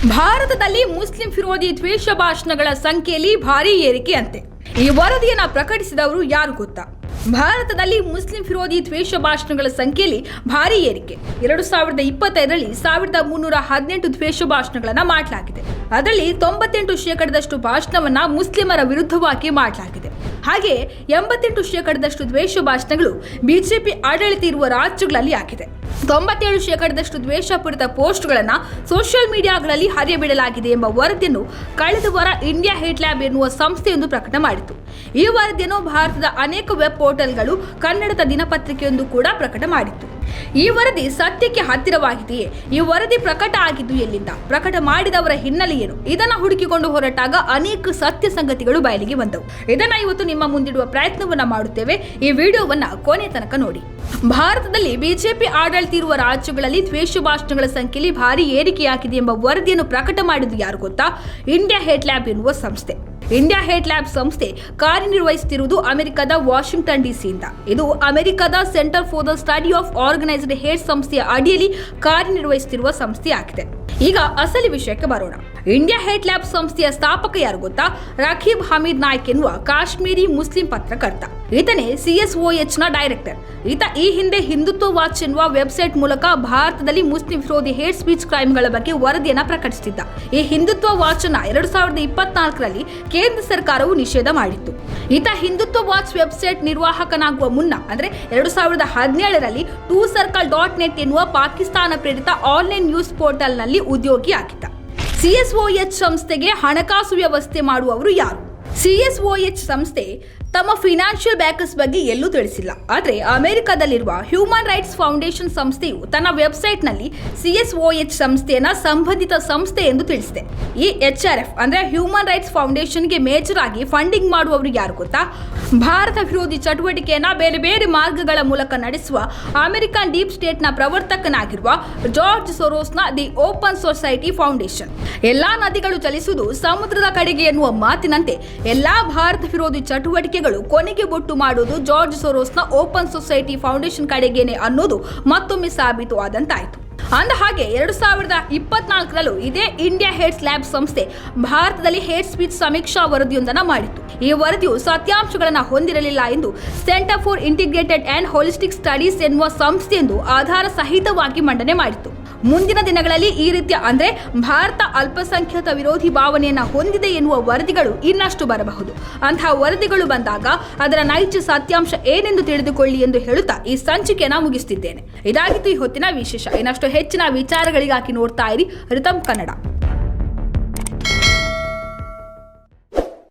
ಭಾರತದಲ್ಲಿ ಮುಸ್ಲಿಂ ವಿರೋಧಿ ದ್ವೇಷ ಭಾಷಣಗಳ ಸಂಖ್ಯೆಯಲ್ಲಿ ಭಾರೀ ಏರಿಕೆ ಅಂತೆ. ಈ ವರದಿಯನ್ನು ಪ್ರಕಟಿಸಿದವರು ಯಾರು ಗೊತ್ತಾ? ಭಾರತದಲ್ಲಿ ಮುಸ್ಲಿಂ ವಿರೋಧಿ ದ್ವೇಷ ಭಾಷಣಗಳ ಸಂಖ್ಯೆಯಲ್ಲಿ ಭಾರೀ ಏರಿಕೆ. 2025ರಲ್ಲಿ 1318 ದ್ವೇಷ ಭಾಷಣಗಳನ್ನು ಮಾಡಲಾಗಿದೆ. ಅದರಲ್ಲಿ 98% ಭಾಷಣವನ್ನ ಮುಸ್ಲಿಮರ ವಿರುದ್ಧವಾಗಿ ಮಾಡಲಾಗಿದೆ. ಹಾಗೆ 88% ದ್ವೇಷ ಭಾಷಣಗಳು ಬಿಜೆಪಿ ಆಡಳಿತ ಇರುವ ರಾಜ್ಯಗಳಲ್ಲಿ ಆಗಿದೆ. 97% ದ್ವೇಷಪೂರಿತ ಪೋಸ್ಟ್ಗಳನ್ನು ಸೋಷಿಯಲ್ ಮೀಡಿಯಾಗಳಲ್ಲಿ ಹರಿಯಬಿಡಲಾಗಿದೆ ಎಂಬ ವರದಿಯನ್ನು ಕಳೆದ ವಾರ ಇಂಡಿಯಾ ಹೇಟ್ ಲ್ಯಾಬ್ ಎನ್ನುವ ಸಂಸ್ಥೆಯೊಂದು ಪ್ರಕಟ ಮಾಡಿತು. ಈ ವರದಿಯನ್ನು ಭಾರತದ ಅನೇಕ ವೆಬ್ ಪೋರ್ಟಲ್ಗಳು ಕನ್ನಡದ ದಿನಪತ್ರಿಕೆಯೊಂದು ಕೂಡ ಪ್ರಕಟ ಮಾಡಿತ್ತು. ಈ ವರದಿ ಸತ್ಯಕ್ಕೆ ಹತ್ತಿರವಾಗಿದೆಯೇ? ಈ ವರದಿ ಪ್ರಕಟ ಆಗಿದ್ದು ಎಲ್ಲಿಂದ? ಪ್ರಕಟ ಮಾಡಿದವರ ಹಿನ್ನೆಲೆ ಏನು? ಇದನ್ನು ಹುಡುಕಿಕೊಂಡು ಹೊರಟಾಗ ಅನೇಕ ಸತ್ಯ ಸಂಗತಿಗಳು ಬಯಲಿಗೆ ಬಂದವು. ಇದನ್ನ ಇವತ್ತು ನಿಮ್ಮ ಮುಂದಿಡುವ ಪ್ರಯತ್ನವನ್ನ ಮಾಡುತ್ತೇವೆ. ಈ ವಿಡಿಯೋವನ್ನ ಕೊನೆ ತನಕ ನೋಡಿ. ಭಾರತದಲ್ಲಿ ಬಿಜೆಪಿ ಆಡಳಿತ ಇರುವ ರಾಜ್ಯಗಳಲ್ಲಿ ದ್ವೇಷ ಭಾಷಣಗಳ ಸಂಖ್ಯೆಯಲ್ಲಿ ಭಾರಿ ಏರಿಕೆಯಾಗಿದೆ ಎಂಬ ವರದಿಯನ್ನು ಪ್ರಕಟ ಮಾಡಿದ್ದು ಯಾರು ಗೊತ್ತಾ? ಇಂಡಿಯಾ ಹೇಟ್ ಲ್ಯಾಬ್ ಎನ್ನುವ ಸಂಸ್ಥೆ. ಇಂಡಿಯಾ ಹೇಟ್ ಲ್ಯಾಬ್ ಸಂಸ್ಥೆ ಕಾರ್ಯನಿರ್ವಹಿಸುತ್ತಿರುವುದು ಅಮೆರಿಕದ ವಾಷಿಂಗ್ಟನ್ ಡಿಸಿಯಿಂದ. ಇದು ಅಮೆರಿಕದ centre for the study of organised hate ಸಂಸ್ಥೆಯ ಅಡಿಯಲ್ಲಿ ಕಾರ್ಯನಿರ್ವಹಿಸುತ್ತಿರುವ ಸಂಸ್ಥೆಯಾಗಿದೆ. ಈಗ ಅಸಲಿ ವಿಷಯಕ್ಕೆ ಬರೋಣ. ಇಂಡಿಯಾ ಹೇಟ್ ಲ್ಯಾಬ್ ಸಂಸ್ಥೆಯ ಸ್ಥಾಪಕ ಯಾರು ಗೊತ್ತಾ? ರಖೀಬ್ ಹಮೀದ್ ನಾಯ್ಕ್ ಎನ್ನುವ ಕಾಶ್ಮೀರಿ ಮುಸ್ಲಿಂ ಪತ್ರಕರ್ತ. ಈತನೇ CSOH ನ ಡೈರೆಕ್ಟರ್. ಈತ ಈ ಹಿಂದೆ ಹಿಂದುತ್ವ ವಾಚ್ ಎನ್ನುವ ವೆಬ್ಸೈಟ್ ಮೂಲಕ ಭಾರತದಲ್ಲಿ ಮುಸ್ಲಿಂ ವಿರೋಧಿ ಹೇಟ್ ಸ್ಪೀಚ್ ಕ್ರೈಮ್ಗಳ ಬಗ್ಗೆ ವರದಿಯನ್ನ ಪ್ರಕಟಿಸಿದ್ದ. ಈ ಹಿಂದುತ್ವ ವಾಚ್ ಅನ್ನ 2024ರಲ್ಲಿ ಕೇಂದ್ರ ಸರ್ಕಾರವು ನಿಷೇಧ ಮಾಡಿತ್ತು. ಈತ ಹಿಂದುತ್ವ ವಾಚ್ ವೆಬ್ಸೈಟ್ ನಿರ್ವಾಹಕನಾಗುವ ಮುನ್ನ ಅಂದ್ರೆ 2017ರಲ್ಲಿ TwoCircle.net ಎನ್ನುವ ಪಾಕಿಸ್ತಾನ ಪ್ರೇರಿತ ಆನ್ಲೈನ್ ನ್ಯೂಸ್ ಪೋರ್ಟಲ್ ನಲ್ಲಿ ಉದ್ಯೋಗಿಯಾಗಿದ್ದ. CSOH ಸಂಸ್ಥೆಗೆ ಹಣಕಾಸು ವ್ಯವಸ್ಥೆ ಮಾಡುವವರು ಯಾರು? CSOH ಸಂಸ್ಥೆ ತಮ್ಮ ಫಿನಾನ್ಷಿಯಲ್ ಬ್ಯಾಕರ್ಸ್ ಬಗ್ಗೆ ಎಲ್ಲೂ ತಿಳಿಸಿಲ್ಲ. ಆದರೆ ಅಮೆರಿಕದಲ್ಲಿರುವ ಹ್ಯೂಮನ್ ರೈಟ್ಸ್ ಫೌಂಡೇಶನ್ ಸಂಸ್ಥೆಯು ತನ್ನ ವೆಬ್ಸೈಟ್ನಲ್ಲಿ CSOH ಸಂಸ್ಥೆಯನ್ನ ಸಂಬಂಧಿತ ಸಂಸ್ಥೆ ಎಂದು ತಿಳಿಸಿದೆ. ಈ HRF ಅಂದ್ರೆ ಹ್ಯೂಮನ್ ರೈಟ್ಸ್ ಫೌಂಡೇಶನ್ಗೆ ಮೇಜರ್ ಆಗಿ ಫಂಡಿಂಗ್ ಮಾಡುವವರು ಯಾರು ಗೊತ್ತಾ? ಭಾರತ ವಿರೋಧಿ ಚಟುವಟಿಕೆಯನ್ನ ಬೇರೆ ಬೇರೆ ಮಾರ್ಗಗಳ ಮೂಲಕ ನಡೆಸುವ ಅಮೆರಿಕನ್ ಡೀಪ್ ಸ್ಟೇಟ್ನ ಪ್ರವರ್ತಕನಾಗಿರುವ ಜಾರ್ಜ್ ಸೊರೋಸ್ನ ದಿ ಓಪನ್ ಸೊಸೈಟಿ ಫೌಂಡೇಶನ್. ಎಲ್ಲಾ ನದಿಗಳು ಚಲಿಸುವುದು ಸಮುದ್ರದ ಕಡೆಗೆ ಎನ್ನುವ ಮಾತಿನಂತೆ ಎಲ್ಲಾ ಭಾರತ ವಿರೋಧಿ ಚಟುವಟಿಕೆಗಳು ಕೊನೆಗೆ ಬೊಟ್ಟು ಮಾಡುವುದು ಜಾರ್ಜ್ ಸೊರೋಸ್ನ ಓಪನ್ ಸೊಸೈಟಿ ಫೌಂಡೇಶನ್ ಕಡೆಗೇನೆ ಅನ್ನೋದು ಮತ್ತೊಮ್ಮೆ ಸಾಬೀತು ಆದಂತಾಯಿತು. ಅಂದ ಹಾಗೆ 2024ರಲ್ಲೂ ಇದೇ ಇಂಡಿಯಾ ಹೇಟ್ಸ್ ಲ್ಯಾಬ್ ಸಂಸ್ಥೆ ಭಾರತದಲ್ಲಿ ಹೇಟ್ ಸ್ಪೀಚ್ ಸಮೀಕ್ಷಾ ವರದಿಯೊಂದನ್ನು ಮಾಡಿತ್ತು. ಈ ವರದಿಯು ಸತ್ಯಾಂಶಗಳನ್ನು ಹೊಂದಿರಲಿಲ್ಲ ಎಂದು centre for integrated and holistic studies ಎನ್ನುವ ಸಂಸ್ಥೆಯೊಂದು ಆಧಾರ ಸಹಿತವಾಗಿ ಮಂಡನೆ ಮಾಡಿತ್ತು. ಮುಂದಿನ ದಿನಗಳಲ್ಲಿ ಈ ರೀತಿಯ ಅಂದ್ರೆ ಭಾರತ ಅಲ್ಪಸಂಖ್ಯಾತ ವಿರೋಧಿ ಭಾವನೆಯನ್ನ ಹೊಂದಿದೆ ಎನ್ನುವ ವರದಿಗಳು ಇನ್ನಷ್ಟು ಬರಬಹುದು. ಅಂತಹ ವರದಿಗಳು ಬಂದಾಗ ಅದರ ನೈಜ ಸತ್ಯಾಂಶ ಏನೆಂದು ತಿಳಿದುಕೊಳ್ಳಿ ಎಂದು ಹೇಳುತ್ತಾ ಈ ಸಂಚಿಕೆಯನ್ನು ಮುಗಿಸುತ್ತಿದ್ದೇನೆ. ಇದಾಗಿತ್ತು ಈ ಹೊತ್ತಿನ ವಿಶೇಷ. ಇನ್ನಷ್ಟು ಹೆಚ್ಚಿನ ವಿಚಾರಗಳಿಗಾಗಿ ನೋಡ್ತಾ ಇರಿ ರಿತಮ್ ಕನ್ನಡ.